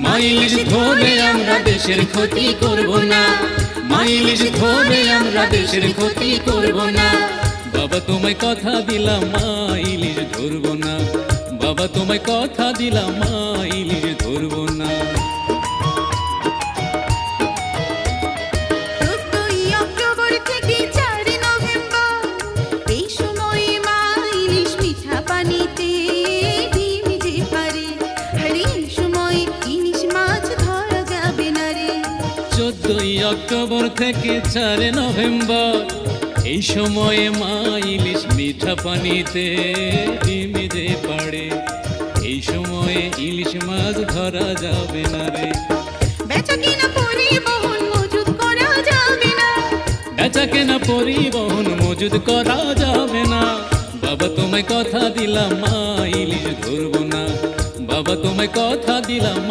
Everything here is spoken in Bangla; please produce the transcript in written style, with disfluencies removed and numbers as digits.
মা ইলিশ ধরে আমরা দেশের ক্ষতি করব না, মা ইলিশ ধরে আমরা দেশের ক্ষতি করব না। বাবা তোমায় কথা দিলাম মা ইলিশ ধরব না, বাবা তোমায় কথা দিলাম মা ইলিশ ধরব না। অক্টোবর থেকে 4 নভেম্বর এই সময়ে মা ইলিশ মিঠা পানিতে ভিজে পড়ে, এই সময়ে ইলিশ মাছ ধরা যাবে না রে। বেচা কেনা পরিবহন মজুদ করা যাবে না, বেচা কেনা পরিবহন মজুদ করা যাবে না। বাবা তোমায় কথা দিলাম মা ইলিশ ধরব না, বাবা তোমায় কথা দিলাম।